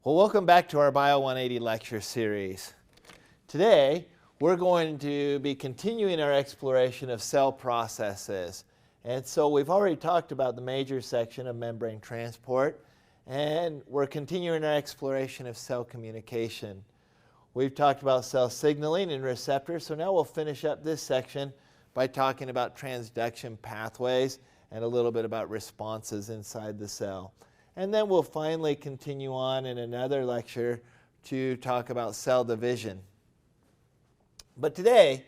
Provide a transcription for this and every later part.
Well, welcome back to our Bio180 lecture series. Today, we're going to be continuing our exploration of cell processes. And so we've already talked about the major section of membrane transport, and we're continuing our exploration of cell communication. We've talked about cell signaling and receptors, so now we'll finish up this section by talking about transduction pathways and a little bit about responses inside the cell. And then we'll finally continue on in another lecture to talk about cell division. But today,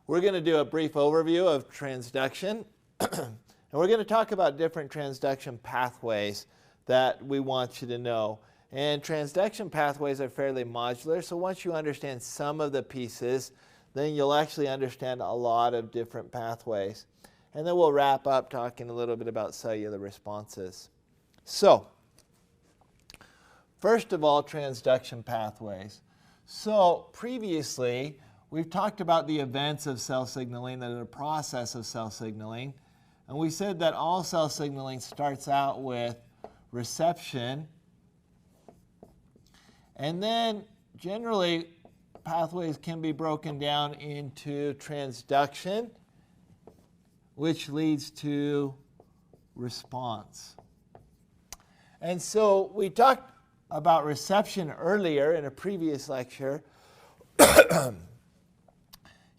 we're going to do a brief overview of transduction, and we're going to talk about different transduction pathways that we want you to know. And transduction pathways are fairly modular, so once you understand some of the pieces, then you'll actually understand a lot of different pathways. And then we'll wrap up talking a little bit about cellular responses. So, first of all, transduction pathways. So previously, we've talked about the events of cell signaling, the process of cell signaling. And we said that all cell signaling starts out with reception. And then generally, pathways can be broken down into transduction, which leads to response. And so we talked about reception earlier in a previous lecture.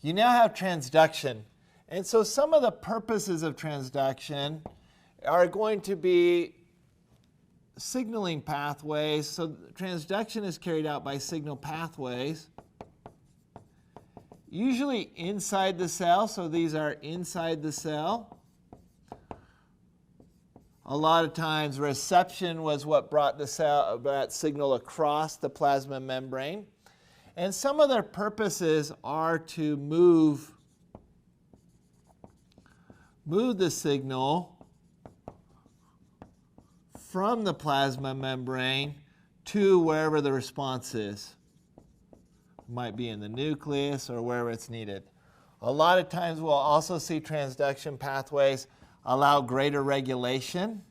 You now have transduction. And so some of the purposes of transduction are going to be signaling pathways. So transduction is carried out by signal pathways, usually inside the cell. So these are inside the cell. A lot of times reception was what brought that signal across the plasma membrane. And some of their purposes are to move the signal from the plasma membrane to wherever the response is. It might be in the nucleus or wherever it's needed. A lot of times we'll also see transduction pathways allow greater regulation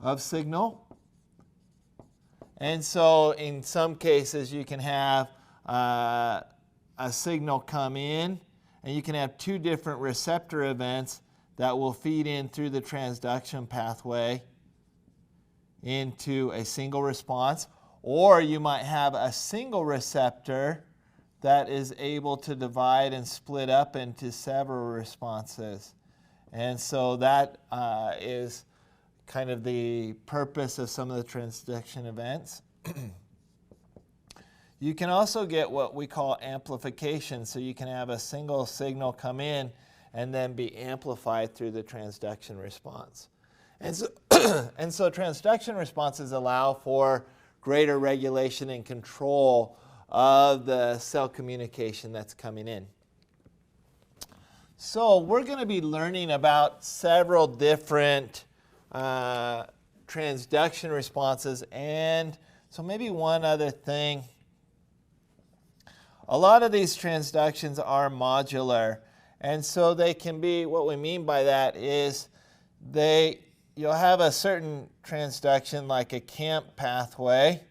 of signal. And so in some cases you can have a signal come in, and you can have two different receptor events that will feed in through the transduction pathway into a single response. Or you might have a single receptor that is able to divide and split up into several responses. And so that is kind of the purpose of some of the transduction events. You can also get what we call amplification. So you can have a single signal come in and then be amplified through the transduction response. And so, transduction responses allow for greater regulation and control of the cell communication that's coming in. So we're going to be learning about several different transduction responses, and so maybe one other thing. A lot of these transductions are modular, and so they can be, what we mean by that is you'll have a certain transduction like a CAMP pathway,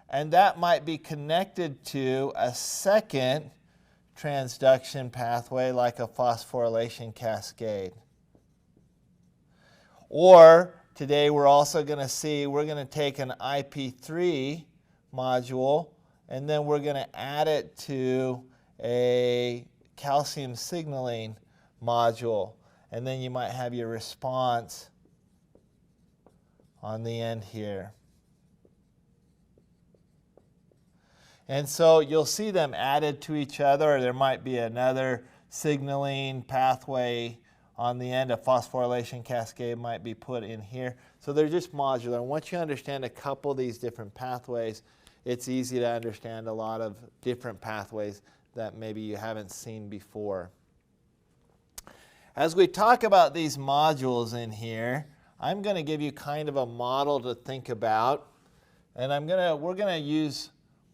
and that might be connected to a second transduction pathway like a phosphorylation cascade. Or today we're also going to see, we're going to take an IP3 module and then we're going to add it to a calcium signaling module. And then you might have your response on the end here. And so you'll see them added to each other, or there might be another signaling pathway on the end. A phosphorylation cascade might be put in here. So they're just modular. And once you understand a couple of these different pathways, it's easy to understand a lot of different pathways that maybe you haven't seen before. As we talk about these modules in here, I'm going to give you kind of a model to think about. And we're going to use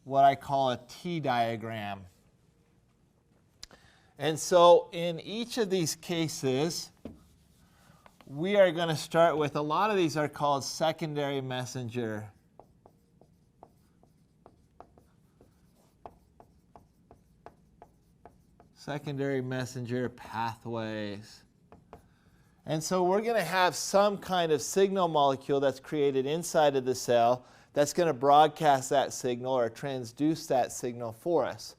what I call a T diagram. And so in each of these cases, we are going to start with, a lot of these are called secondary messenger. Secondary messenger pathways. And so we're going to have some kind of signal molecule that's created inside of the cell that's going to broadcast that signal or transduce that signal for us.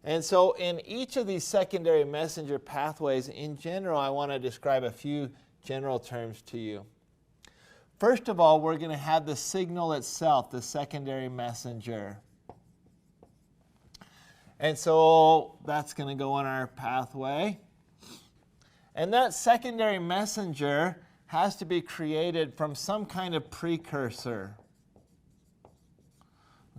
And so in each of these secondary messenger pathways, in general, I want to describe a few general terms to you. First of all, we're going to have the signal itself, the secondary messenger. And so that's going to go in our pathway. And that secondary messenger has to be created from some kind of precursor.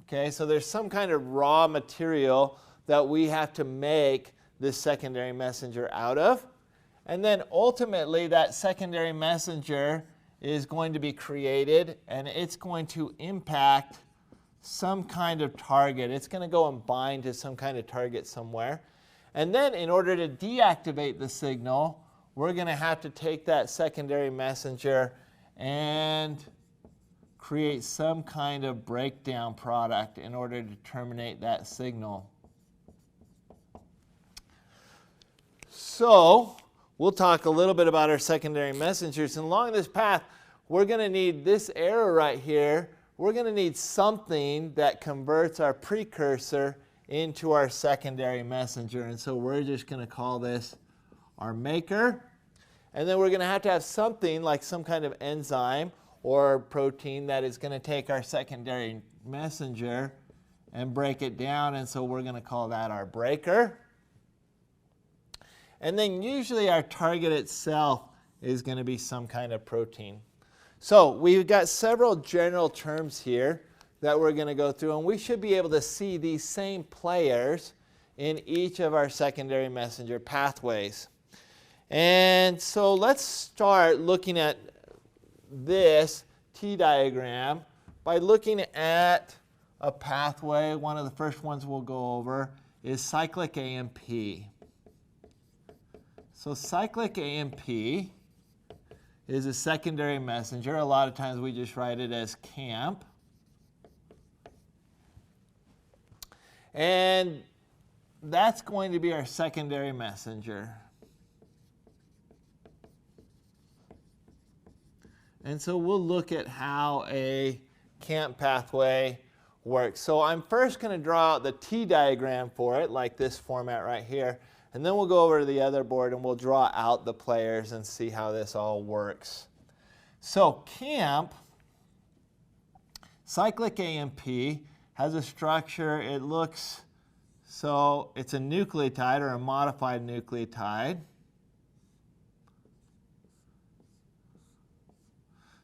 Okay, so there's some kind of raw material that we have to make this secondary messenger out of. And then ultimately that secondary messenger is going to be created, and it's going to impact some kind of target. It's going to go and bind to some kind of target somewhere. And then in order to deactivate the signal, we're going to have to take that secondary messenger and create some kind of breakdown product in order to terminate that signal. So we'll talk a little bit about our secondary messengers. And along this path, we're going to need this arrow right here. We're going to need something that converts our precursor into our secondary messenger. And so we're just going to call this our maker. And then we're going to have something like some kind of enzyme or protein that is going to take our secondary messenger and break it down. And so we're going to call that our breaker. And then usually our target itself is going to be some kind of protein. So we've got several general terms here that we're going to go through, and we should be able to see these same players in each of our secondary messenger pathways. And so let's start looking at this T diagram by looking at a pathway. One of the first ones we'll go over is cyclic AMP. So cyclic AMP is a secondary messenger. A lot of times we just write it as CAMP. And that's going to be our secondary messenger. And so we'll look at how a CAMP pathway works. So I'm first going to draw out the T diagram for it, like this format right here. And then we'll go over to the other board and we'll draw out the players and see how this all works. So CAMP, cyclic AMP, has a structure. It looks, so it's a nucleotide or a modified nucleotide.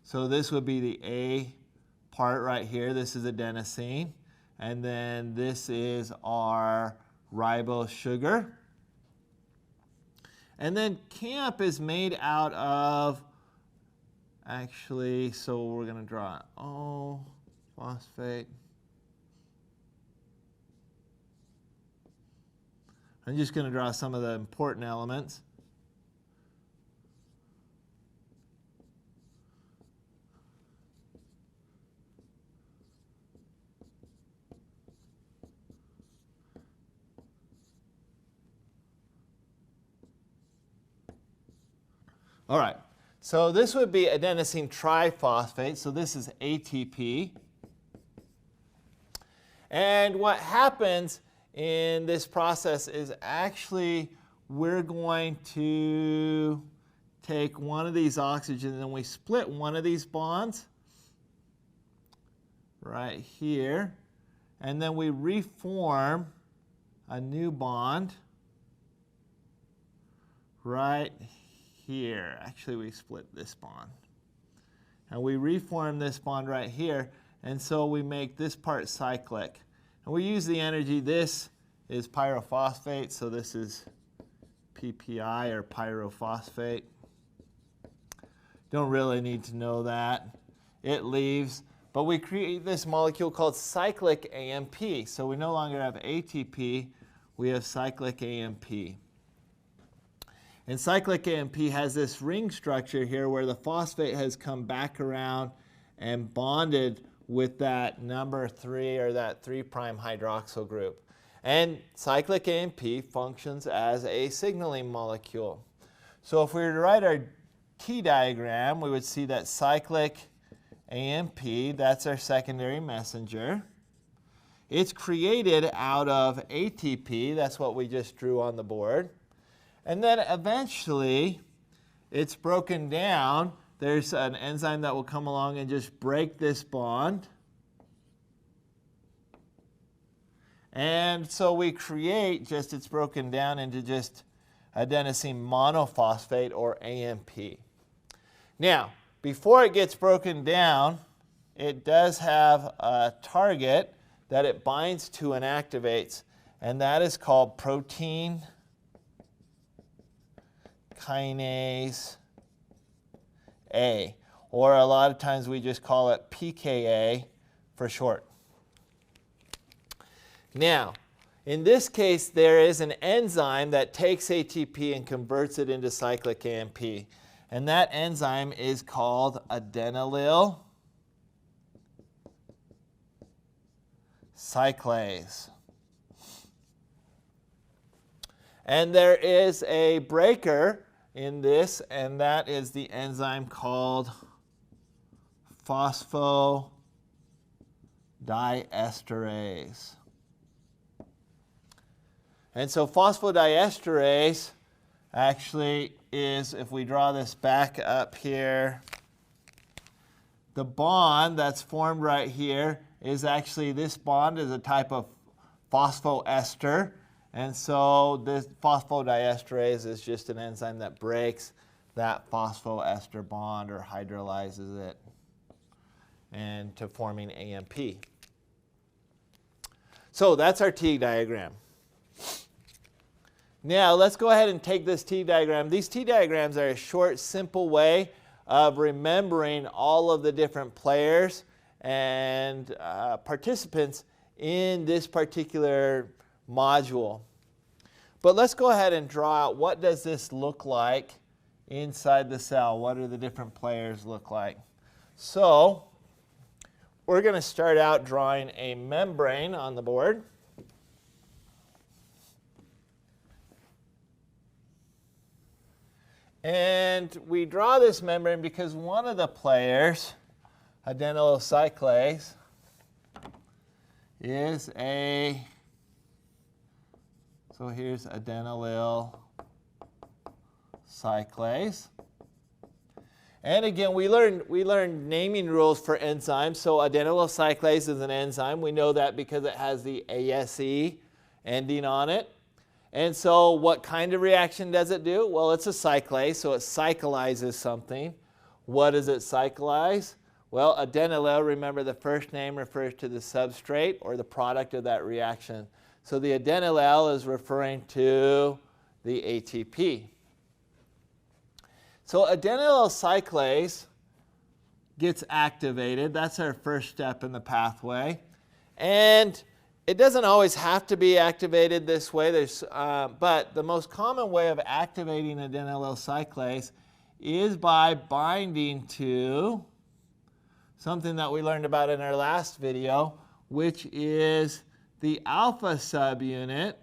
So this would be the A part right here. This is adenosine. And then this is our ribose sugar. And then CAMP is made out of, actually, so we're going to draw O, phosphate. I'm just going to draw some of the important elements. All right, so this would be adenosine triphosphate, so this is ATP. And what happens in this process is actually we're going to take one of these oxygens and we split one of these bonds right here, and then we reform a new bond right here. Actually, we split this bond. And we reform this bond right here, and so we make this part cyclic. And we use the energy. This is pyrophosphate, so this is PPI or pyrophosphate. Don't really need to know that. It leaves. But we create this molecule called cyclic AMP. So we no longer have ATP, we have cyclic AMP. And cyclic AMP has this ring structure here where the phosphate has come back around and bonded with that number 3 or that 3' hydroxyl group. And cyclic AMP functions as a signaling molecule. So if we were to write our T diagram, we would see that cyclic AMP, that's our secondary messenger. It's created out of ATP, that's what we just drew on the board. And then eventually, it's broken down. There's an enzyme that will come along and just break this bond. And so we create just, it's broken down into just adenosine monophosphate, or AMP. Now, before it gets broken down, it does have a target that it binds to and activates, and that is called protein kinase A, or a lot of times we just call it pKa for short. Now, in this case, there is an enzyme that takes ATP and converts it into cyclic AMP, and that enzyme is called adenylyl cyclase. And there is a breaker in this, and that is the enzyme called phosphodiesterase. And so phosphodiesterase actually is, if we draw this back up here, the bond that's formed right here is actually, this bond is a type of phosphoester. And so this phosphodiesterase is just an enzyme that breaks that phosphoester bond or hydrolyzes it into forming AMP. So that's our T diagram. Now let's go ahead and take this T diagram. These T diagrams are a short, simple way of remembering all of the different players and participants in this particular module. But let's go ahead and draw out, what does this look like inside the cell? What do the different players look like? So we're going to start out drawing a membrane on the board. And we draw this membrane because one of the players, adenylyl cyclase, is a, so here's adenylyl cyclase. And again, we learned naming rules for enzymes. So adenylyl cyclase is an enzyme. We know that because it has the ASE ending on it. And so what kind of reaction does it do? Well, it's a cyclase, so it cyclizes something. What does it cyclize? Well, adenylyl, remember the first name refers to the substrate or the product of that reaction. So the adenylyl is referring to the ATP. So adenylyl cyclase gets activated. That's our first step in the pathway. And it doesn't always have to be activated this way, but the most common way of activating adenylyl cyclase is by binding to something that we learned about in our last video, which is the alpha subunit.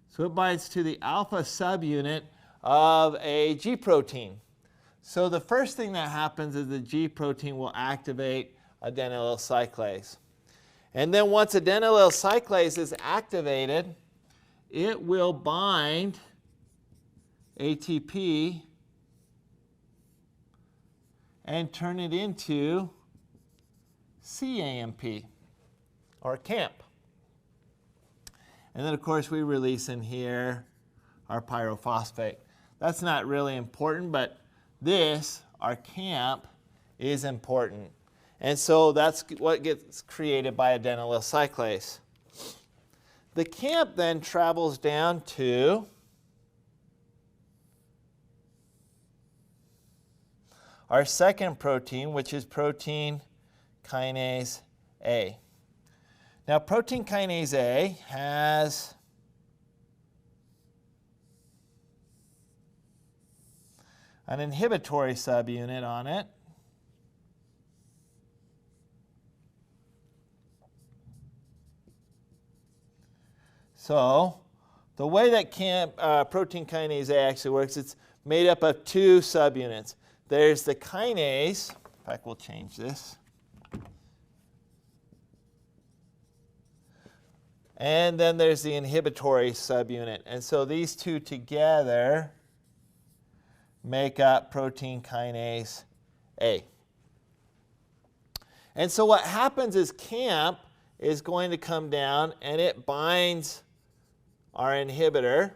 So it binds to the alpha subunit of a G protein. So the first thing that happens is the G protein will activate adenylyl cyclase. And then once adenylyl cyclase is activated, it will bind ATP and turn it into CAMP, or CAMP. And then, of course, we release in here our pyrophosphate. That's not really important, but this, our CAMP, is important. And so that's what gets created by adenylyl cyclase. The CAMP then travels down to our second protein, which is protein kinase A. Now, protein kinase A has an inhibitory subunit on it. So the way that protein kinase A actually works, it's made up of two subunits. There's the kinase. In fact, we'll change this. And then there's the inhibitory subunit. And so these two together make up protein kinase A. And so what happens is CAMP is going to come down and it binds our inhibitor.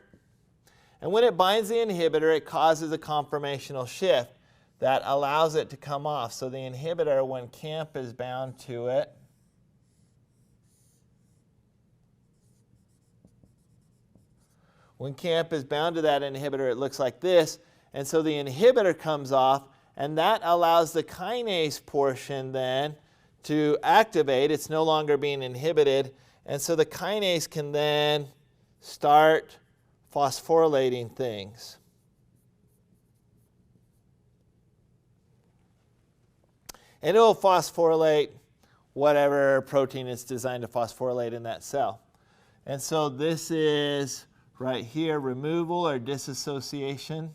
And when it binds the inhibitor, it causes a conformational shift that allows it to come off. So the inhibitor, when CAMP is bound to it, when CAMP is bound to that inhibitor, it looks like this. And so the inhibitor comes off, and that allows the kinase portion then to activate. It's no longer being inhibited. And so the kinase can then start phosphorylating things. And it will phosphorylate whatever protein it's designed to phosphorylate in that cell. And so this is right here, removal or disassociation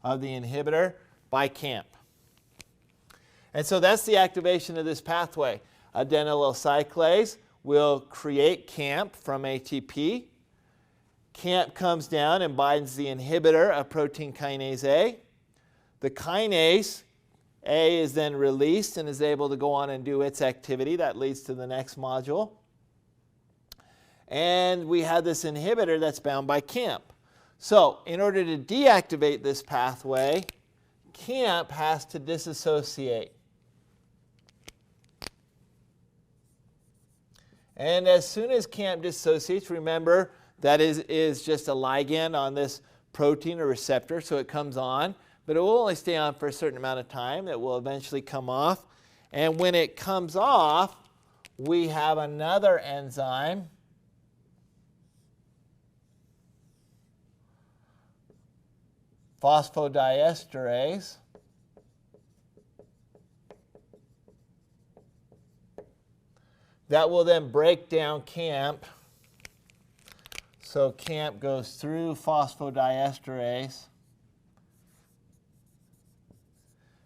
of the inhibitor by CAMP. And so that's the activation of this pathway. Adenylyl cyclase will create CAMP from ATP. CAMP comes down and binds the inhibitor of protein kinase A. The kinase A is then released and is able to go on and do its activity. That leads to the next module. And we have this inhibitor that's bound by CAMP. So in order to deactivate this pathway, CAMP has to disassociate. And as soon as CAMP dissociates, remember that is just a ligand on this protein or receptor, so it comes on, but it will only stay on for a certain amount of time. It will eventually come off. And when it comes off, we have another enzyme phosphodiesterase, that will then break down CAMP. So CAMP goes through phosphodiesterase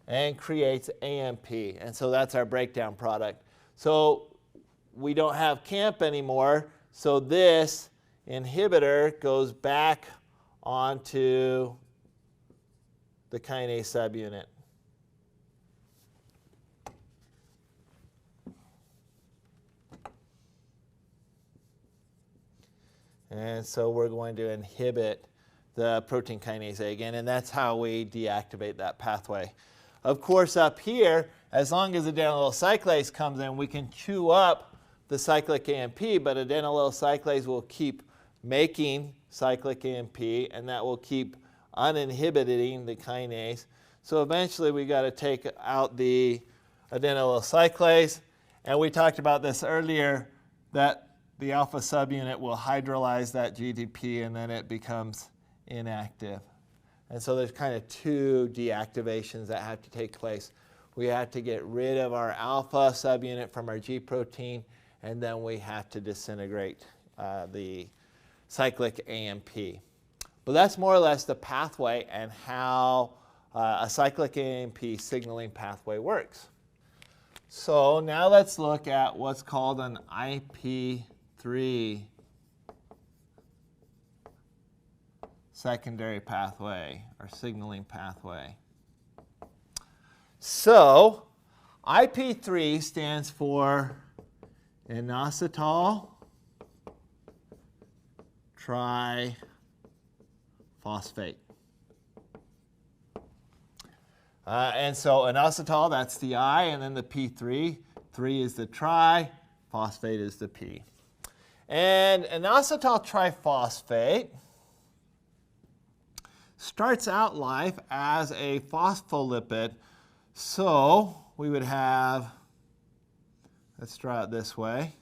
and creates AMP. And so that's our breakdown product. So we don't have CAMP anymore. So this inhibitor goes back onto the kinase subunit. And so we're going to inhibit the protein kinase A again, and that's how we deactivate that pathway. Of course, up here, as long as adenylyl cyclase comes in, we can chew up the cyclic AMP, but adenylyl cyclase will keep making cyclic AMP, and that will keep uninhibiting the kinase. So eventually we got to take out the adenylyl cyclase, and we talked about this earlier, that the alpha subunit will hydrolyze that GTP and then it becomes inactive. And so there's kind of two deactivations that have to take place. We have to get rid of our alpha subunit from our G protein, and then we have to disintegrate the cyclic AMP. But that's more or less the pathway and how a cyclic AMP signaling pathway works. So now let's look at what's called an IP3 secondary pathway or signaling pathway. So IP3 stands for Inositol triphosphate. And so inositol, that's the I, and then the P3. 3 is the tri, phosphate is the P. And inositol triphosphate starts out life as a phospholipid. So we would have, let's draw it this way.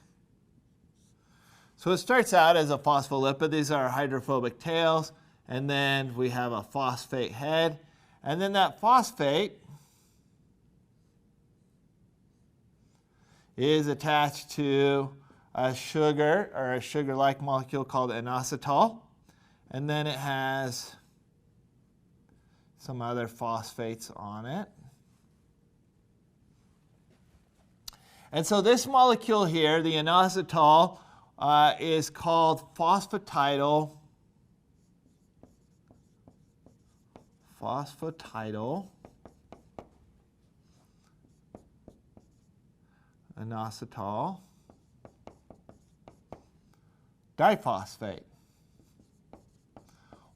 So it starts out as a phospholipid. These are hydrophobic tails. and then we have a phosphate head. And then that phosphate is attached to a sugar, or a sugar-like molecule called inositol. And then it has some other phosphates on it. And so this molecule here, the inositol, is called phosphatidyl inositol diphosphate.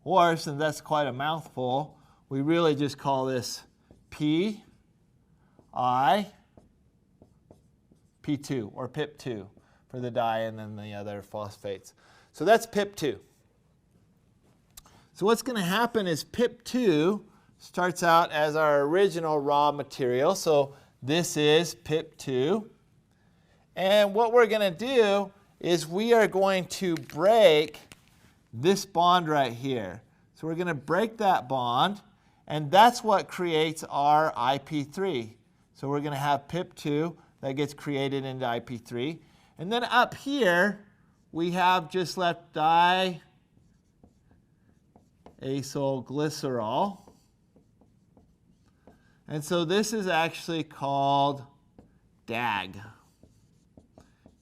Or, since that's quite a mouthful, we really just call this PI P2, or PIP2 for the di, and then the other phosphates. So that's PIP2. So what's going to happen is PIP2 starts out as our original raw material. So this is PIP2. And what we're going to do is we are going to break this bond right here. So we're going to break that bond, and that's what creates our IP3. So we're going to have PIP2 that gets created into IP3. And then up here, we have just left diacylglycerol. And so this is actually called DAG,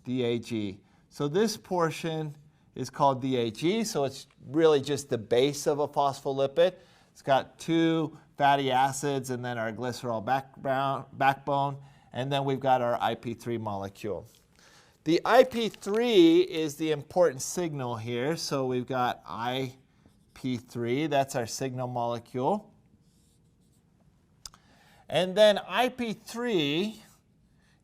DAG. So this portion is called DAG, so it's really just the base of a phospholipid. It's got two fatty acids and then our glycerol backbone, and then we've got our IP3 molecule. The IP3 is the important signal here, so we've got IP3, that's our signal molecule. And then IP3,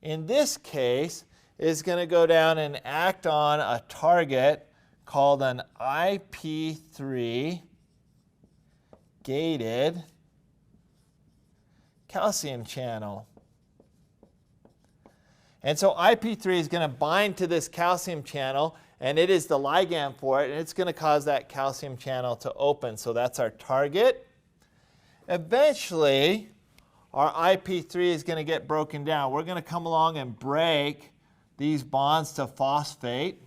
in this case, is going to go down and act on a target called an IP3 gated calcium channel. And so IP3 is going to bind to this calcium channel, and it is the ligand for it, and it's going to cause that calcium channel to open. So that's our target. Eventually, our IP3 is going to get broken down. We're going to come along and break these bonds to phosphate.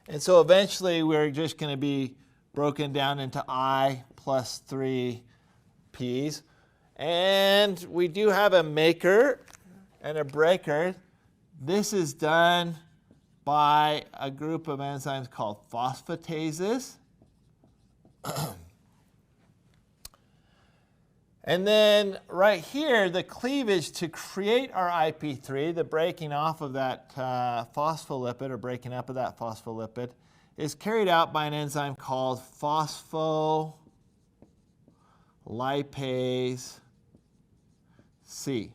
And so eventually, we're just going to be broken down into I plus 3 Ps. And we do have a maker and a breaker. This is done by a group of enzymes called phosphatases. And then right here, the cleavage to create our IP3, the breaking off of that phospholipid, or breaking up of that phospholipid, is carried out by an enzyme called phospholipase C.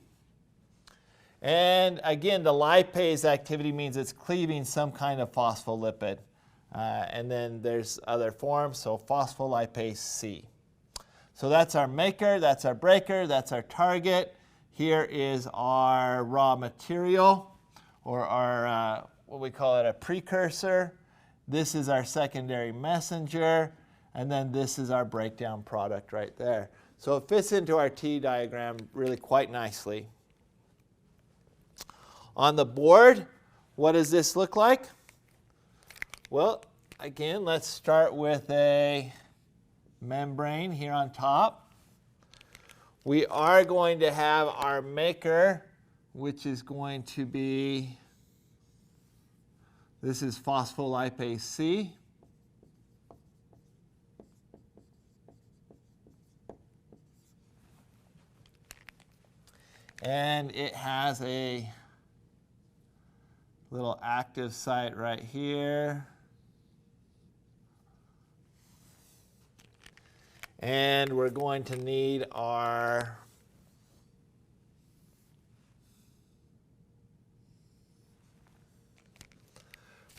And again, the lipase activity means it's cleaving some kind of phospholipid. And then there's other forms, so phospholipase C. So that's our maker, that's our breaker, that's our target. Here is our raw material, or our, what we call it, a precursor. This is our secondary messenger, and then this is our breakdown product right there. So it fits into our T diagram really quite nicely. On the board, what does this look like? Well, again, let's start with a membrane here on top. We are going to have our maker, which is going to be, this is phospholipase C. And it has a little active site right here. And we're going to need our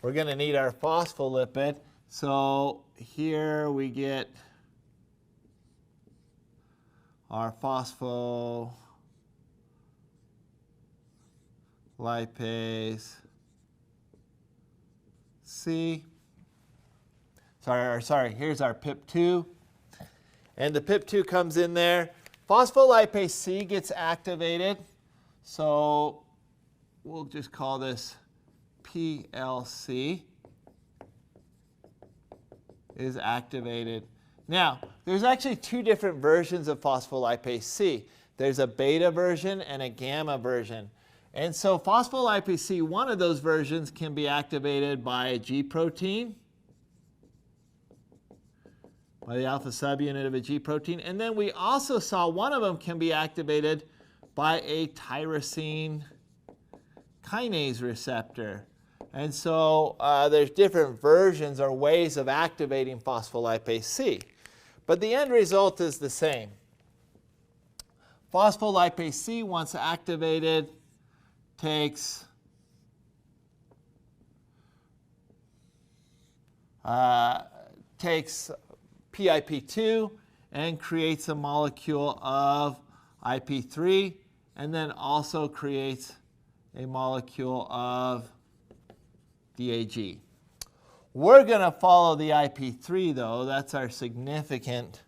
phospholipid. So here we get our phospholipase C. here's our PIP2. And the PIP2 comes in there. Phospholipase C gets activated. So we'll just call this PLC is activated. Now, there's actually two different versions of phospholipase C. There's a beta version and a gamma version. And so phospholipase C, one of those versions can be activated by a G protein, by the alpha subunit of a G protein. And then we also saw one of them can be activated by a tyrosine kinase receptor. And so there's different versions or ways of activating phospholipase C. But the end result is the same. Phospholipase C, once activated, takes PIP2 and creates a molecule of IP3, and then also creates a molecule of DAG. We're going to follow the IP3 though. That's our significant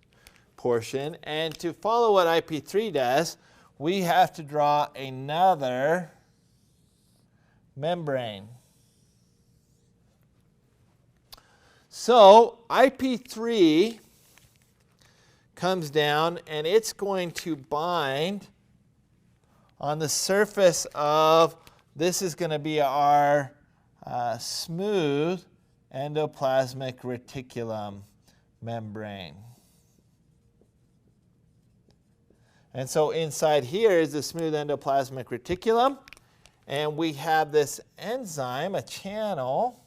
portion. And to follow what IP3 does, we have to draw another membrane. So IP3 comes down and it's going to bind on the surface of, this is going to be our smooth endoplasmic reticulum membrane. And so inside here is the smooth endoplasmic reticulum, and we have this enzyme, a channel,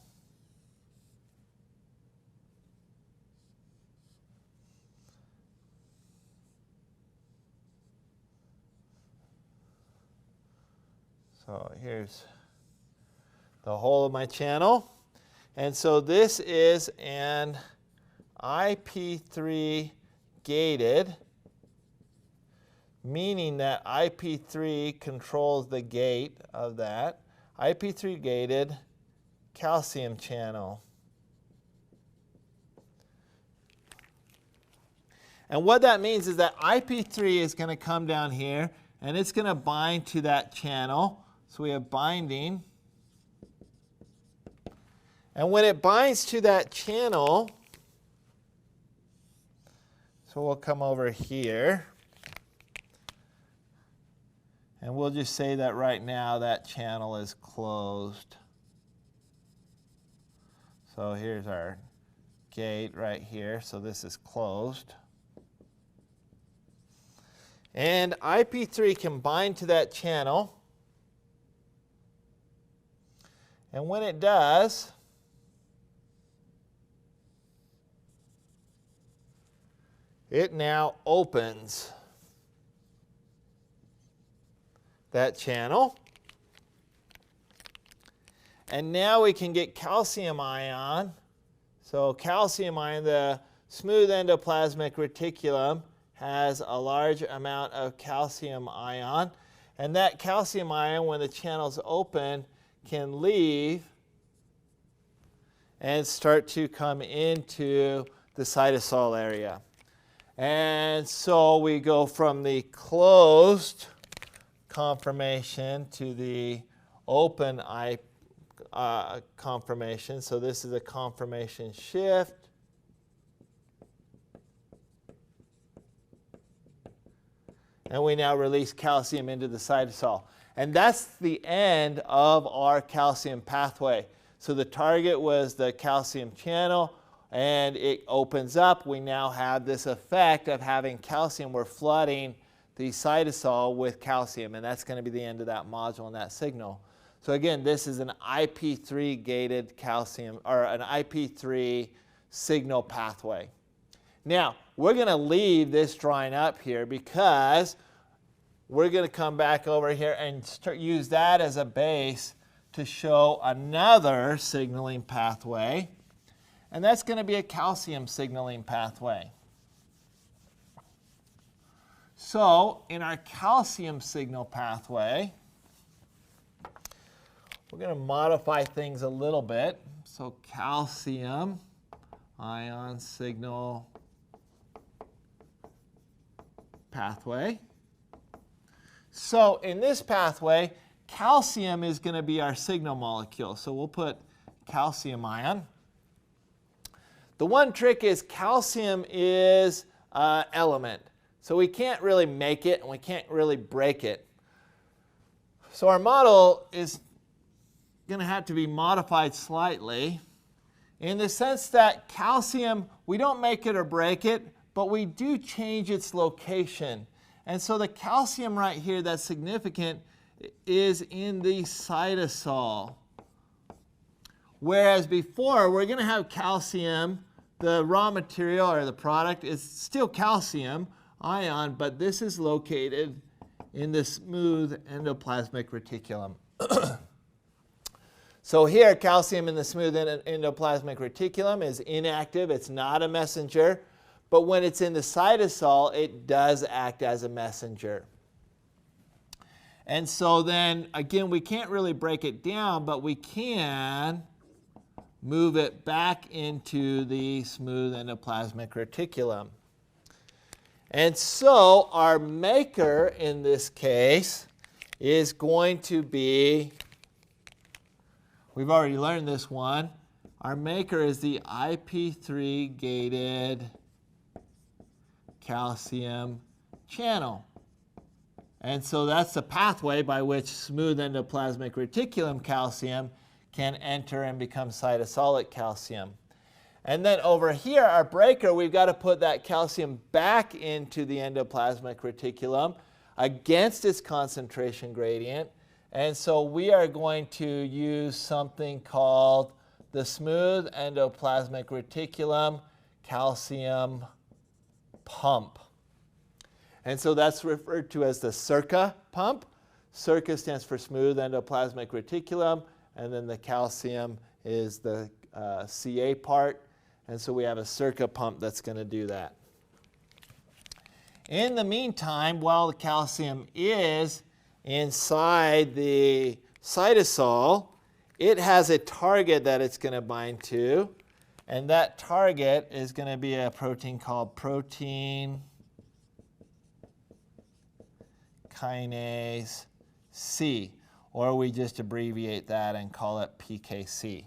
so here's the whole of my channel. And so this is an IP3 gated, meaning that IP3 controls the gate of that. IP3 gated calcium channel. And what that means is that IP3 is going to come down here and it's going to bind to that channel. So we have binding. And when it binds to that channel, so we'll come over here. And we'll just say that right now that channel is closed. So here's our gate right here. So this is closed. And IP3 can bind to that channel. And when it does, it now opens that channel. And now we can get calcium ion. So calcium ion, the smooth endoplasmic reticulum has a large amount of calcium ion. And that calcium ion, when the channel's open, can leave and start to come into the cytosol area. And so we go from the closed conformation to the open conformation. So this is a conformation shift. And we now release calcium into the cytosol. And that's the end of our calcium pathway. So the target was the calcium channel, and it opens up. We now have this effect of having calcium. We're flooding the cytosol with calcium, and that's going to be the end of that module and that signal. So again, this is an IP3 gated calcium, or an IP3 signal pathway. Now, we're going to leave this drawing up here because we're going to come back over here and use that as a base to show another signaling pathway. And that's going to be a calcium signaling pathway. So in our calcium signal pathway, we're going to modify things a little bit. So calcium ion signal pathway. So in this pathway, calcium is going to be our signal molecule. So we'll put calcium ion. The one trick is calcium is an element. So we can't really make it and we can't really break it. So our model is going to have to be modified slightly in the sense that calcium, we don't make it or break it, but we do change its location. And so the calcium right here that's significant is in the cytosol. Whereas before, we're going to have calcium, the raw material or the product is still calcium ion, but this is located in the smooth endoplasmic reticulum. So here, calcium in the smooth endoplasmic reticulum is inactive. It's not a messenger. But when it's in the cytosol, it does act as a messenger. And so then, again, we can't really break it down, but we can move it back into the smooth endoplasmic reticulum. And so our maker in this case is going to be, we've already learned this one, our maker is the IP3 gated calcium channel. And so that's the pathway by which smooth endoplasmic reticulum calcium can enter and become cytosolic calcium. And then over here, our breaker, we've got to put that calcium back into the endoplasmic reticulum against its concentration gradient. And so we are going to use something called the smooth endoplasmic reticulum calcium pump. And so that's referred to as the CIRCA pump. CIRCA stands for smooth endoplasmic reticulum, and then the calcium is the Ca part. And so we have a CIRCA pump that's going to do that. In the meantime, while the calcium is inside the cytosol, it has a target that it's going to bind to. And that target is going to be a protein called protein kinase C, or we just abbreviate that and call it PKC.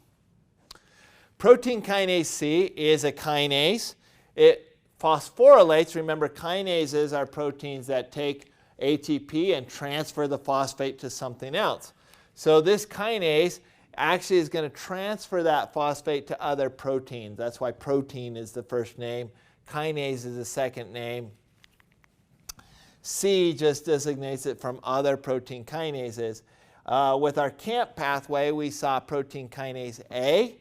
Protein kinase C is a kinase. It phosphorylates. Remember, kinases are proteins that take ATP and transfer the phosphate to something else. So this kinase actually is going to transfer that phosphate to other proteins. That's why protein is the first name. Kinase is the second name. C just designates it from other protein kinases. With our CAMP pathway, we saw protein kinase A,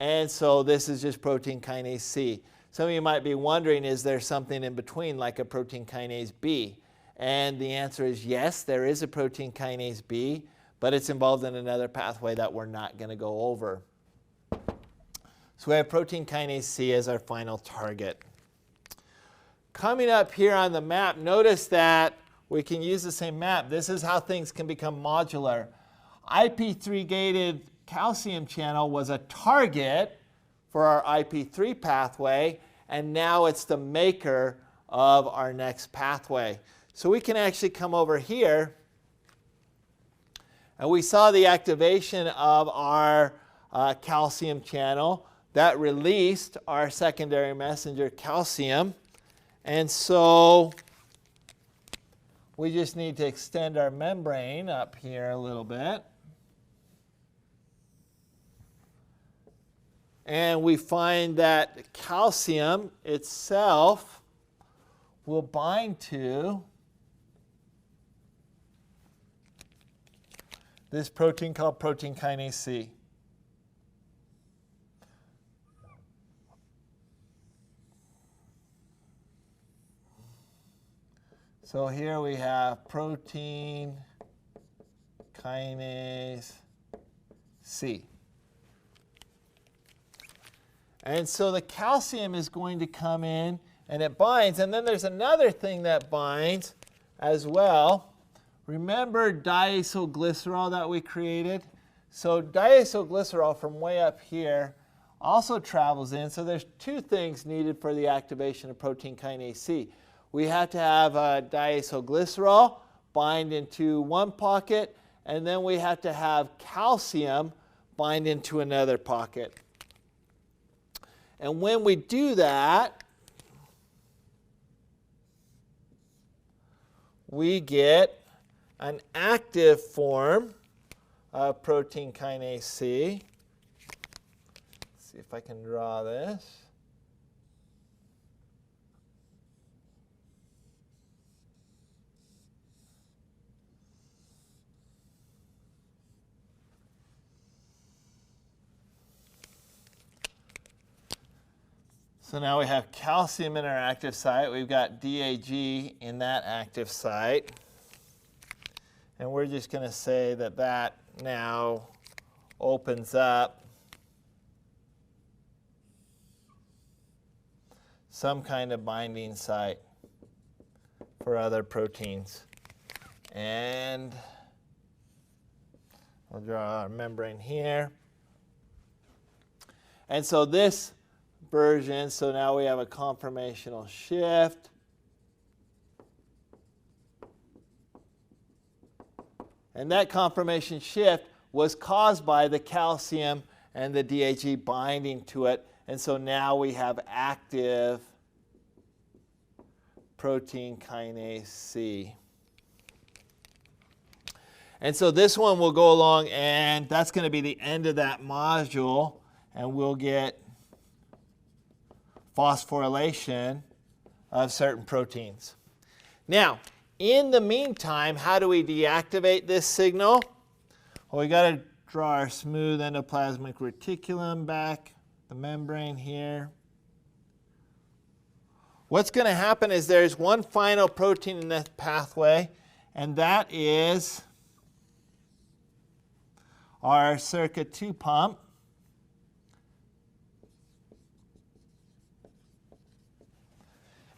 and so this is just protein kinase C. Some of you might be wondering, is there something in between like a protein kinase B? And the answer is yes, there is a protein kinase B, but it's involved in another pathway that we're not going to go over. So we have protein kinase C as our final target. Coming up here on the map, notice that we can use the same map. This is how things can become modular. IP3 gated calcium channel was a target for our IP3 pathway, and now it's the maker of our next pathway. So we can actually come over here, and we saw the activation of our calcium channel that released our secondary messenger calcium. And so we just need to extend our membrane up here a little bit. And we find that calcium itself will bind to this protein called protein kinase C. So here we have protein kinase C. And so the calcium is going to come in and it binds. And then there's another thing that binds as well. Remember diacylglycerol that we created? So diacylglycerol from way up here, also travels in. So there's two things needed for the activation of protein kinase C. We have to have diacylglycerol bind into one pocket, and then we have to have calcium bind into another pocket. And when we do that, we get an active form of protein kinase C. Let's see if I can draw this. So now we have calcium in our active site. We've got DAG in that active site. And we're just going to say that that now opens up some kind of binding site for other proteins. And we'll draw our membrane here. And so this version, so now we have a conformational shift. And that conformation shift was caused by the calcium and the DAG binding to it. And so now we have active protein kinase C. And so this one will go along, and that's going to be the end of that module, and we'll get phosphorylation of certain proteins. Now, in the meantime, how do we deactivate this signal? Well, we got to draw our smooth endoplasmic reticulum back, the membrane here. What's going to happen is there's one final protein in this pathway, and that is our circa 2 pump.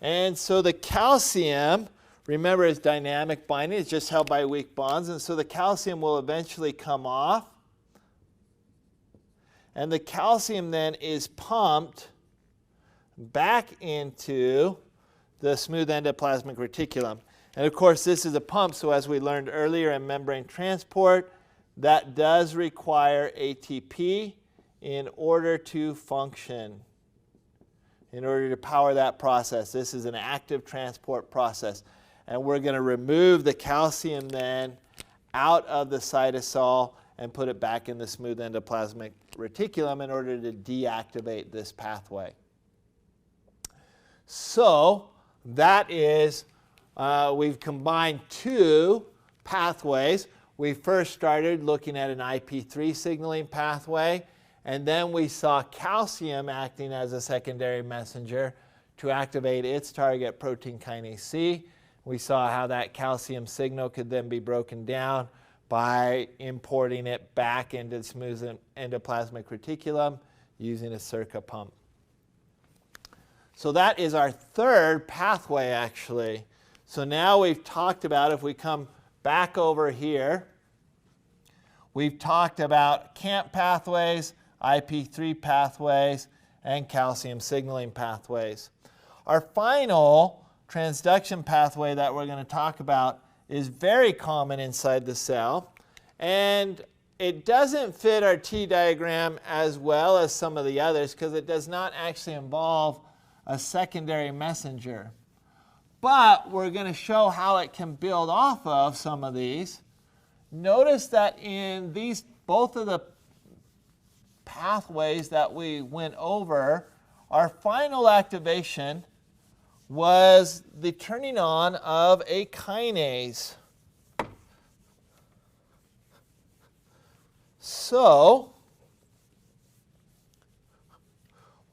And so the calcium, remember, is dynamic binding. It's just held by weak bonds. And so the calcium will eventually come off. And the calcium then is pumped back into the smooth endoplasmic reticulum. And of course, this is a pump. So as we learned earlier in membrane transport, that does require ATP in order to function, in order to power that process. This is an active transport process. And we're going to remove the calcium then out of the cytosol and put it back in the smooth endoplasmic reticulum in order to deactivate this pathway. So that is, we've combined two pathways. We first started looking at an IP3 signaling pathway, and then we saw calcium acting as a secondary messenger to activate its target, protein kinase C. We saw how that calcium signal could then be broken down by importing it back into the smooth endoplasmic reticulum using a circa pump. So that is our third pathway, actually. So now we've talked about, if we come back over here, we've talked about CAMP pathways, IP3 pathways, and calcium signaling pathways. Our final transduction pathway that we're going to talk about is very common inside the cell, and it doesn't fit our T diagram as well as some of the others because it does not actually involve a secondary messenger. But we're going to show how it can build off of some of these. Notice that in these, both of the pathways that we went over, our final activation was the turning on of a kinase. So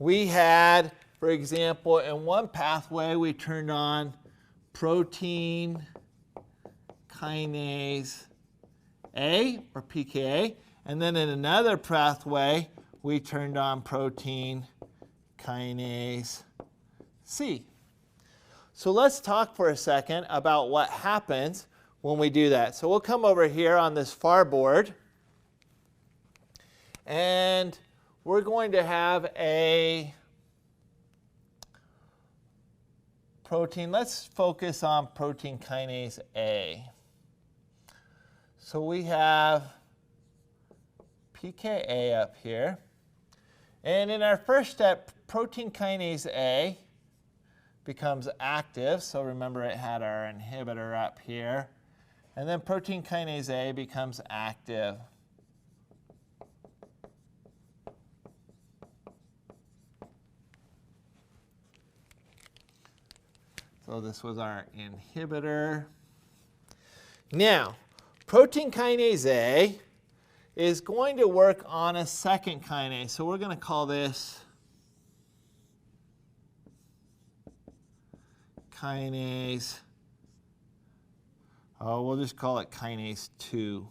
we had, for example, in one pathway we turned on protein kinase A, or pKa, and then in another pathway we turned on protein kinase C. So let's talk for a second about what happens when we do that. So we'll come over here on this far board, and we're going to have a protein. Let's focus on protein kinase A. So we have pKa up here. And in our first step, protein kinase A becomes active. So remember, it had our inhibitor up here. And then protein kinase A becomes active. So this was our inhibitor. Now, protein kinase A is going to work on a second kinase. So we're going to call this kinase, we'll just call it kinase 2.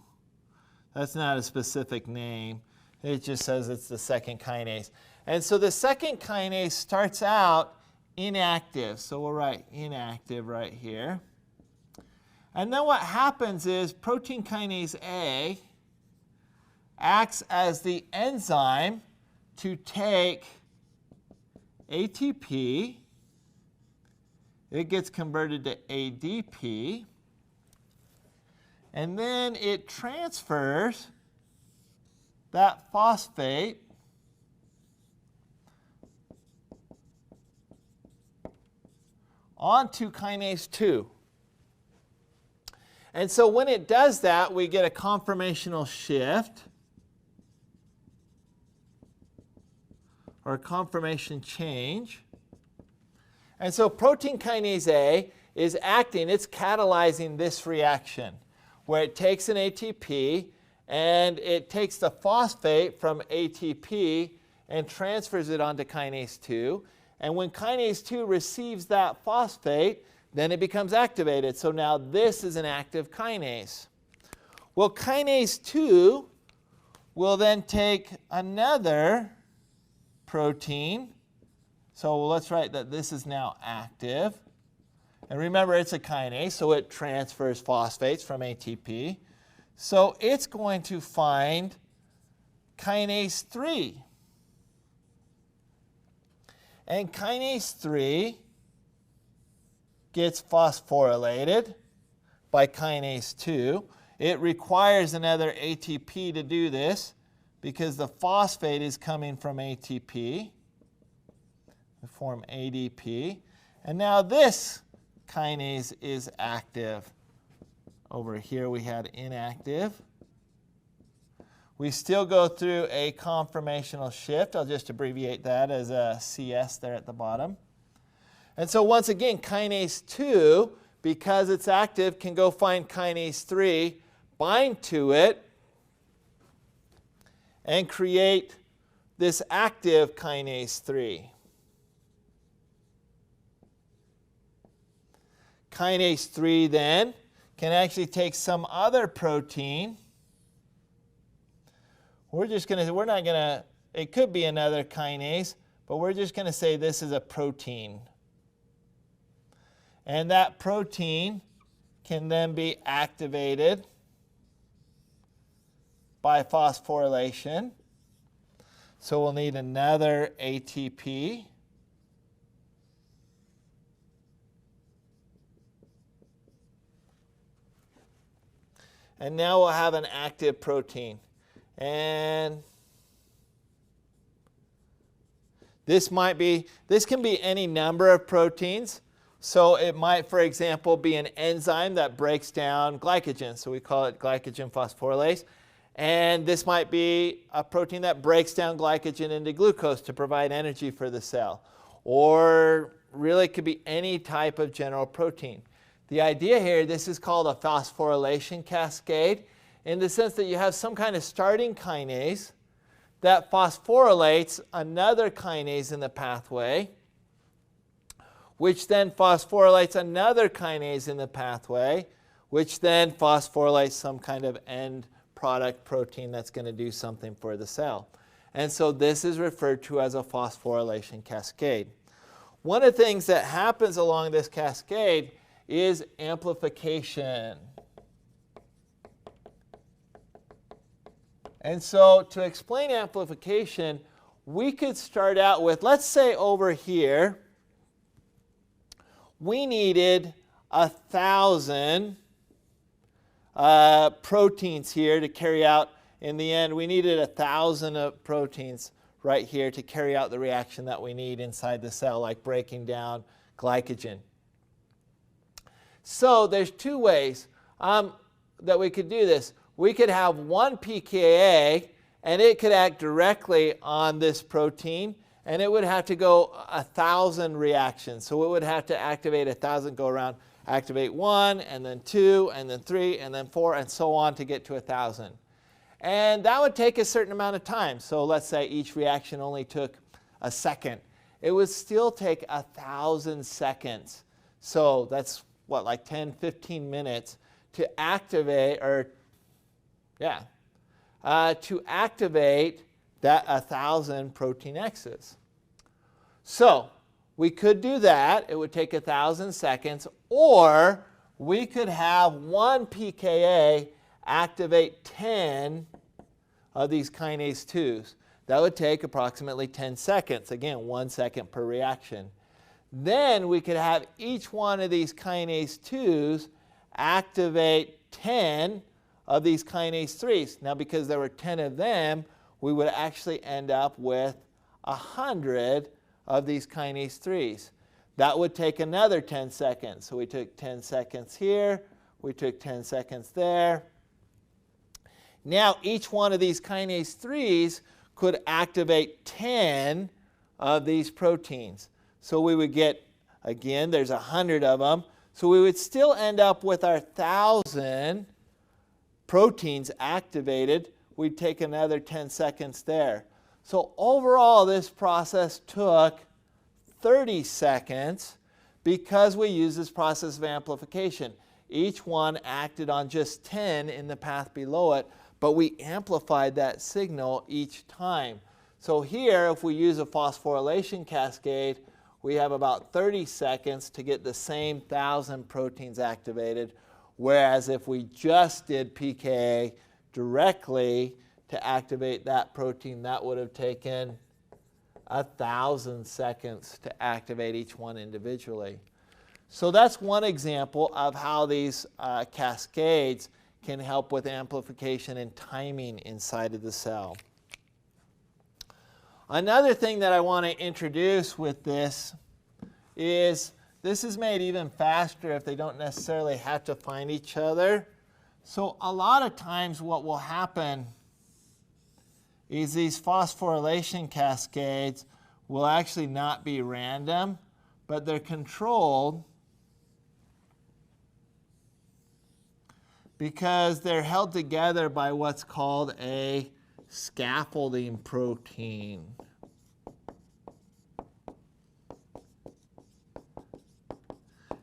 That's not a specific name. It just says it's the second kinase. And so the second kinase starts out inactive. So we'll write inactive right here. And then what happens is protein kinase A acts as the enzyme to take ATP. It gets converted to ADP. And then it transfers that phosphate onto kinase 2. And so when it does that, we get a conformational shift, or a conformation change. And so protein kinase A is acting, it's catalyzing this reaction, where it takes an ATP and it takes the phosphate from ATP and transfers it onto kinase 2. And when kinase 2 receives that phosphate, then it becomes activated. So now this is an active kinase. Well, kinase 2 will then take another protein. So let's write that this is now active. And remember, it's a kinase, so it transfers phosphates from ATP. So it's going to find kinase 3. And kinase 3 gets phosphorylated by kinase 2. It requires another ATP to do this because the phosphate is coming from ATP. We form ADP. And now this kinase is active. Over here we had inactive. We still go through a conformational shift. I'll just abbreviate that as a CS there at the bottom. And so once again, kinase 2, because it's active, can go find kinase 3, bind to it, and create this active kinase 3. Kinase 3 then can actually take some other protein. It could be another kinase, but we're just going to say this is a protein. And that protein can then be activated by phosphorylation. So we'll need another ATP. And now we'll have an active protein. And this can be any number of proteins. So it might, for example, be an enzyme that breaks down glycogen. So we call it glycogen phosphorylase. And this might be a protein that breaks down glycogen into glucose to provide energy for the cell. Or really it could be any type of general protein. The idea here, this is called a phosphorylation cascade, in the sense that you have some kind of starting kinase that phosphorylates another kinase in the pathway, which then phosphorylates another kinase in the pathway, which then phosphorylates some kind of end product protein that's going to do something for the cell. And so this is referred to as a phosphorylation cascade. One of the things that happens along this cascade is amplification. And so to explain amplification, we could start out with, let's say over here, we needed 1,000 proteins here to carry out, in the end, we needed 1,000 proteins right here to carry out the reaction that we need inside the cell, like breaking down glycogen. So there's two ways that we could do this. We could have one pKa, and it could act directly on this protein, and it would have to go 1,000 reactions. So it would have to activate 1,000, go around, activate 1, and then 2, and then 3, and then 4, and so on to get to 1,000. And that would take a certain amount of time. So let's say each reaction only took a second. It would still take 1,000 seconds. So that's what, like 10, 15 minutes to activate, to activate that 1,000 protein X's. So we could do that. It would take 1,000 seconds. Or we could have one pKa activate 10 of these kinase 2s. That would take approximately 10 seconds. Again, 1 second per reaction. Then we could have each one of these kinase 2s activate 10 of these kinase 3s. Now, because there were 10 of them, we would actually end up with 100 of these kinase 3s. That would take another 10 seconds. So we took 10 seconds here. We took 10 seconds there. Now, each one of these kinase 3s could activate 10 of these proteins. So we would get, again, there's 100 of them. So we would still end up with our 1,000 proteins activated. We'd take another 10 seconds there. So overall, this process took 30 seconds because we used this process of amplification. Each one acted on just 10 in the path below it, but we amplified that signal each time. So here, if we use a phosphorylation cascade, we have about 30 seconds to get the same 1,000 proteins activated, whereas if we just did pKa directly to activate that protein, that would have taken 1,000 seconds to activate each one individually. So that's one example of how these cascades can help with amplification and timing inside of the cell. Another thing that I want to introduce with this is made even faster if they don't necessarily have to find each other. So a lot of times what will happen is these phosphorylation cascades will actually not be random, but they're controlled because they're held together by what's called a scaffolding protein.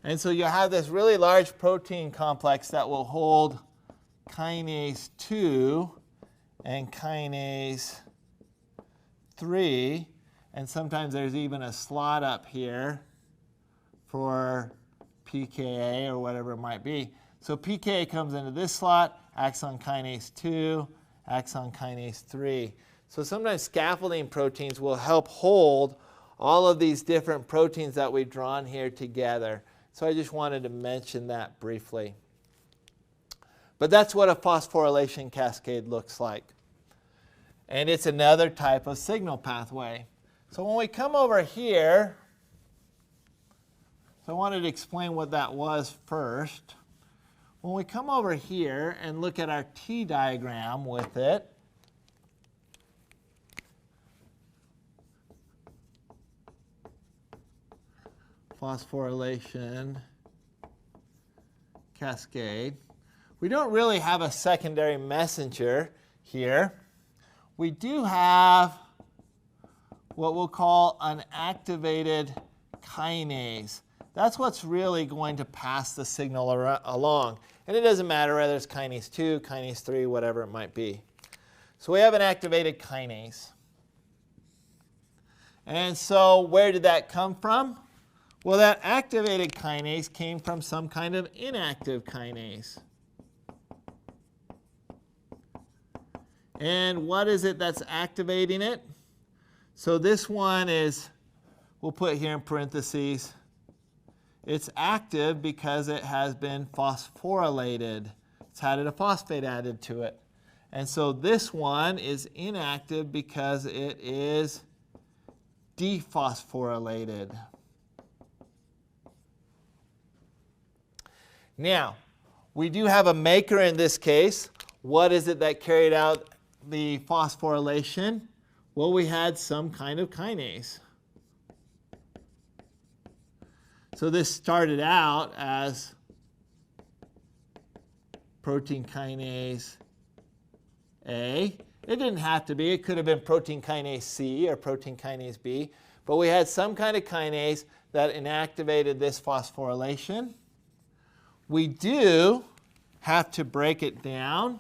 And so you have this really large protein complex that will hold kinase 2 and kinase 3, and sometimes there's even a slot up here for pKa or whatever it might be. So pKa comes into this slot, acts on kinase 2, acts on kinase 3. So sometimes scaffolding proteins will help hold all of these different proteins that we've drawn here together. So I just wanted to mention that briefly. But that's what a phosphorylation cascade looks like. And it's another type of signal pathway. So when we come over here, so I wanted to explain what that was first. When we come over here and look at our T diagram with it, phosphorylation cascade, we don't really have a secondary messenger here. We do have what we'll call an activated kinase. That's what's really going to pass the signal along. And it doesn't matter whether it's kinase 2, kinase 3, whatever it might be. So we have an activated kinase. And so where did that come from? Well, that activated kinase came from some kind of inactive kinase. And what is it that's activating it? So this one is, we'll put here in parentheses, it's active because it has been phosphorylated. It's had a phosphate added to it. And so this one is inactive because it is dephosphorylated. Now, we do have a maker in this case. What is it that carried out the phosphorylation? Well, we had some kind of kinase. So this started out as protein kinase A. It didn't have to be. It could have been protein kinase C or protein kinase B. But we had some kind of kinase that inactivated this phosphorylation. We do have to break it down.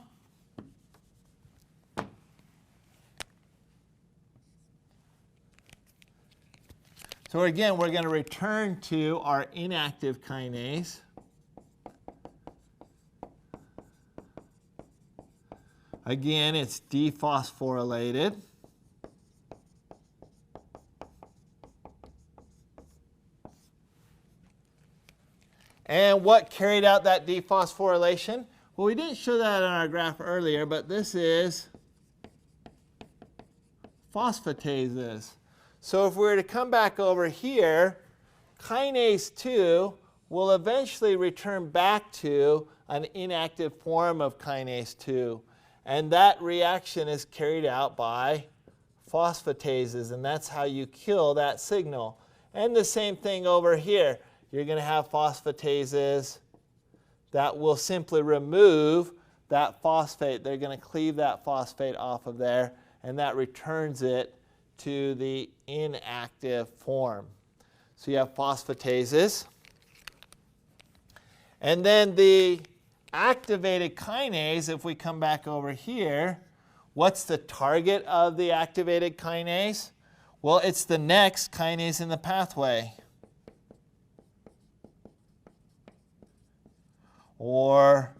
So again, we're going to return to our inactive kinase. Again, it's dephosphorylated. And what carried out that dephosphorylation? Well, we didn't show that on our graph earlier, but this is phosphatases. So if we were to come back over here, kinase 2 will eventually return back to an inactive form of kinase 2. And that reaction is carried out by phosphatases, and that's how you kill that signal. And the same thing over here. You're going to have phosphatases that will simply remove that phosphate. They're going to cleave that phosphate off of there, and that returns it to the inactive form. So you have phosphatases. And then the activated kinase, if we come back over here, what's the target of the activated kinase? Well, it's the next kinase in the pathway, or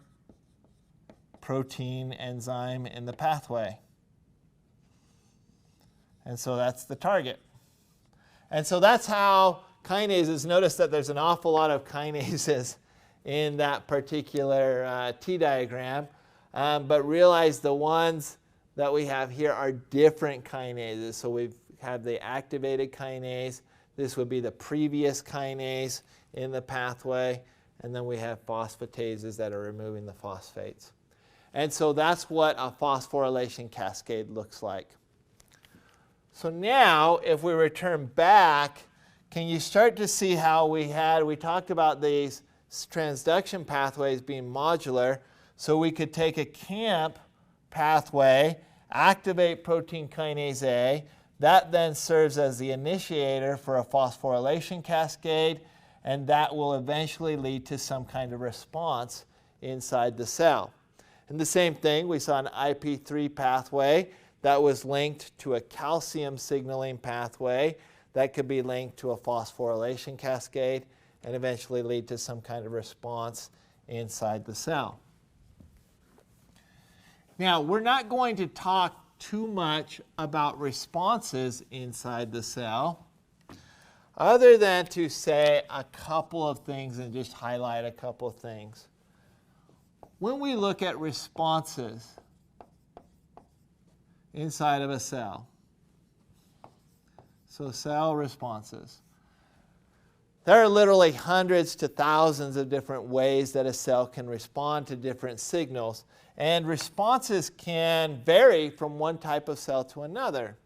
protein enzyme in the pathway. And so that's the target. And so that's how kinases, notice that there's an awful lot of kinases in that particular T diagram, but realize the ones that we have here are different kinases. So we have the activated kinase. This would be the previous kinase in the pathway. And then we have phosphatases that are removing the phosphates. And so that's what a phosphorylation cascade looks like. So now, if we return back, can you start to see how we talked about these transduction pathways being modular, so we could take a CAMP pathway, activate protein kinase A, that then serves as the initiator for a phosphorylation cascade, and that will eventually lead to some kind of response inside the cell. And the same thing, we saw an IP3 pathway that was linked to a calcium signaling pathway that could be linked to a phosphorylation cascade and eventually lead to some kind of response inside the cell. Now, we're not going to talk too much about responses inside the cell, other than to say a couple of things and just highlight a couple of things. When we look at responses inside of a cell, so cell responses, there are literally hundreds to thousands of different ways that a cell can respond to different signals, and responses can vary from one type of cell to another.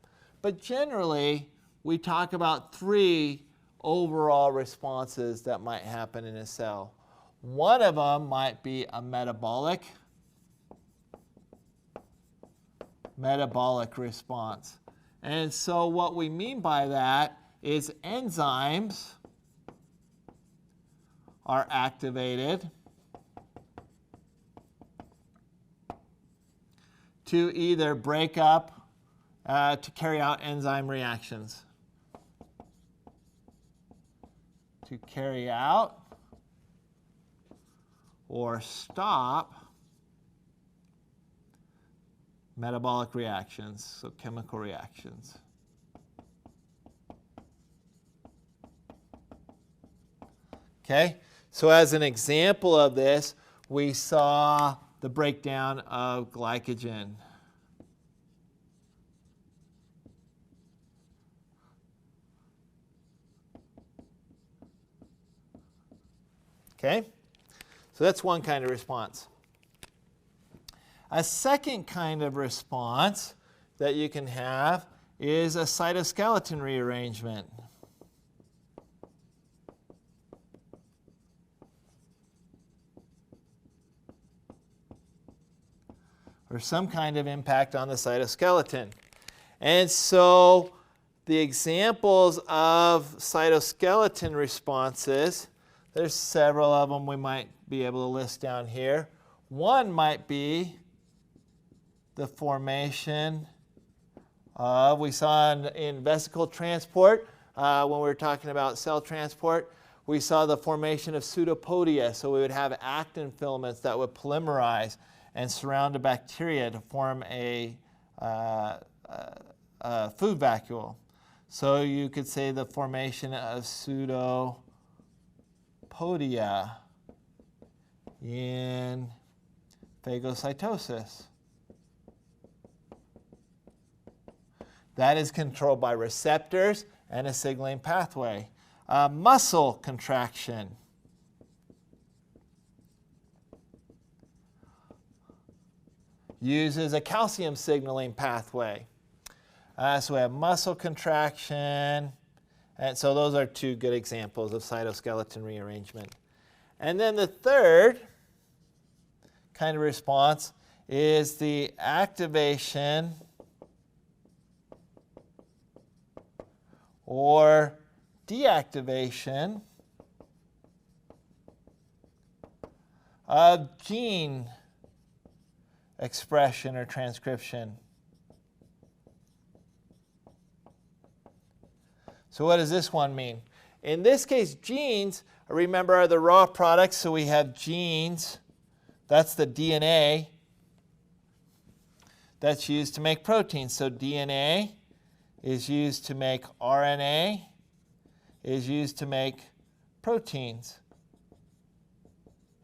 But generally, we talk about three overall responses that might happen in a cell. One of them might be a metabolic response. And so what we mean by that is enzymes are activated to either break up, to carry out enzyme reactions. To carry out or stop metabolic reactions, so chemical reactions. Okay? So as an example of this, we saw the breakdown of glycogen. Okay? So that's one kind of response. A second kind of response that you can have is a cytoskeleton rearrangement. Or some kind of impact on the cytoskeleton. And so the examples of cytoskeleton responses, there's several of them we might be able to list down here. One might be the formation of, we saw in vesicle transport, when we were talking about cell transport, we saw the formation of pseudopodia. So we would have actin filaments that would polymerize and surround a bacteria to form a food vacuole. So you could say the formation of pseudopodia in phagocytosis. That is controlled by receptors and a signaling pathway. Muscle contraction. Uses a calcium signaling pathway. So we have muscle contraction. And so those are two good examples of cytoskeleton rearrangement. And then the third kind of response is the activation or deactivation of gene expression or transcription. So what does this one mean? In this case, genes, remember, are the raw products. So we have genes. That's the DNA that's used to make proteins. So DNA is used to make RNA, is used to make proteins.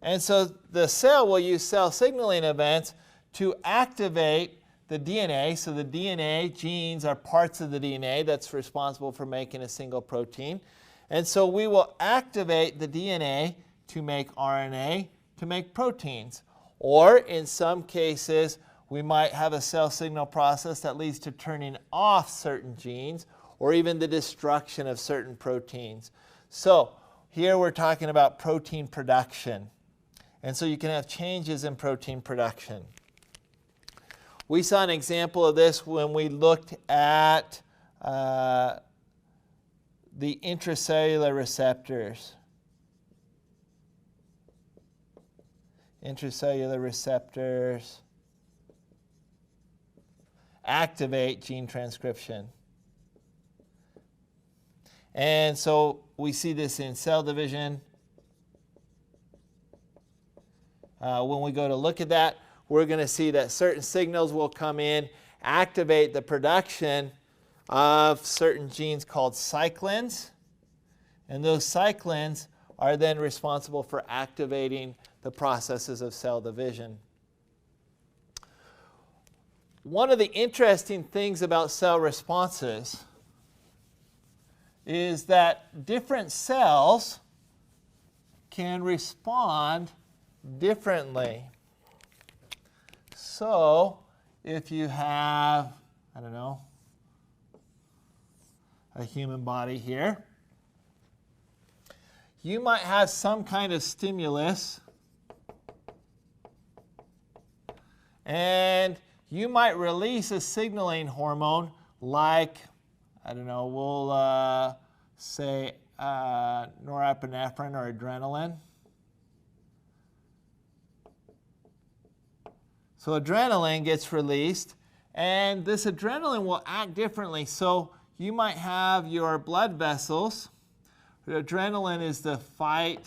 And so the cell will use cell signaling events to activate the DNA. So the DNA, genes are parts of the DNA that's responsible for making a single protein. And so we will activate the DNA to make RNA, to make proteins. Or in some cases, we might have a cell signal process that leads to turning off certain genes or even the destruction of certain proteins. So here we're talking about protein production. And so you can have changes in protein production. We saw an example of this when we looked at the intracellular receptors. Intracellular receptors activate gene transcription. And so we see this in cell division. When we go to look at that, we're going to see that certain signals will come in, activate the production of certain genes called cyclins. And those cyclins are then responsible for activating the processes of cell division. One of the interesting things about cell responses is that different cells can respond differently. So if you have, I don't know, a human body here, you might have some kind of stimulus, and you might release a signaling hormone like, I don't know, we'll say norepinephrine or adrenaline. So adrenaline gets released, and this adrenaline will act differently. So you might have your blood vessels. Adrenaline is the fight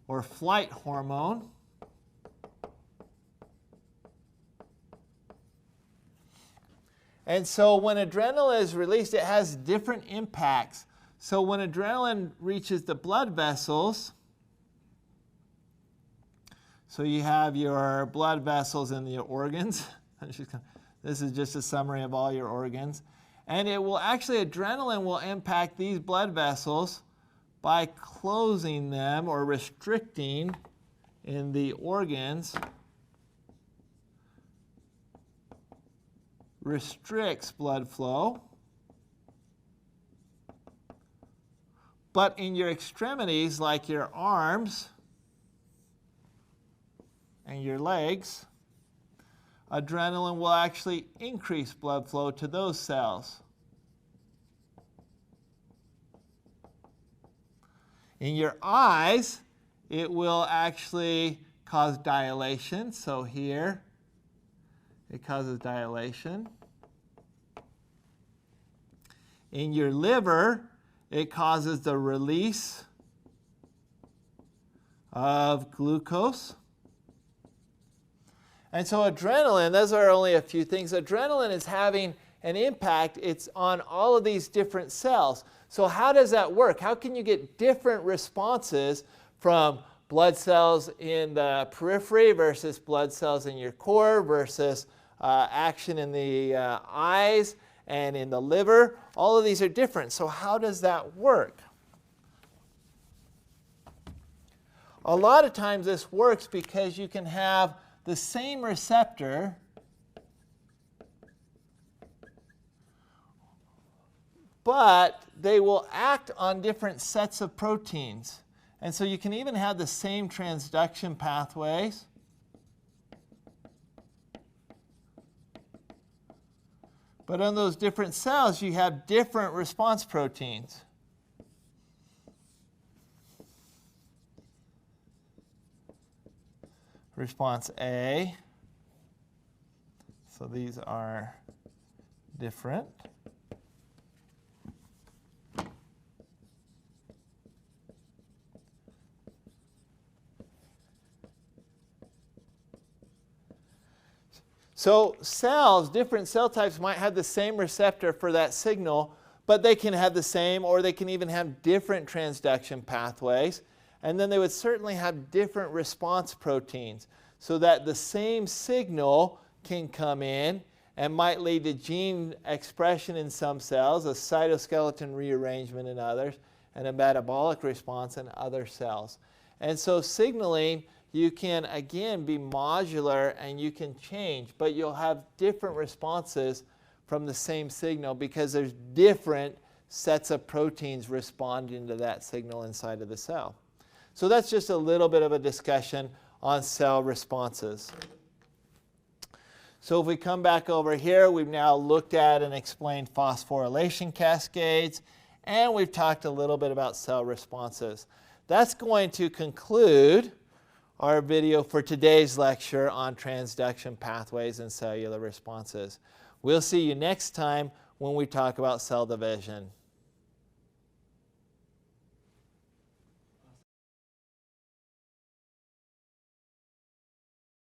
or flight hormone. And so when adrenaline is released, it has different impacts. So when adrenaline reaches the blood vessels, so you have your blood vessels in your organs. This is just a summary of all your organs. And it will actually, adrenaline will impact these blood vessels by closing them or restricting in the organs. Restricts blood flow. But in your extremities, like your arms and your legs, adrenaline will actually increase blood flow to those cells. In your eyes, it will actually cause dilation. So here, it causes dilation. In your liver, it causes the release of glucose. And so adrenaline, those are only a few things. Adrenaline is having an impact. It's on all of these different cells. So how does that work? How can you get different responses from blood cells in the periphery versus blood cells in your core versus action in the eyes and in the liver? All of these are different. So how does that work? A lot of times this works because you can have the same receptor but they will act on different sets of proteins. And so you can even have the same transduction pathways. But on those different cells, you have different response proteins. Response A. So these are different. So cells, different cell types might have the same receptor for that signal, but they can have the same, or they can even have different transduction pathways. And then they would certainly have different response proteins, so that the same signal can come in and might lead to gene expression in some cells, a cytoskeleton rearrangement in others, and a metabolic response in other cells. And so signaling, you can again be modular and you can change, but you'll have different responses from the same signal because there's different sets of proteins responding to that signal inside of the cell. So that's just a little bit of a discussion on cell responses. So if we come back over here, we've now looked at and explained phosphorylation cascades, and we've talked a little bit about cell responses. That's going to conclude our video for today's lecture on transduction pathways and cellular responses. We'll see you next time when we talk about cell division.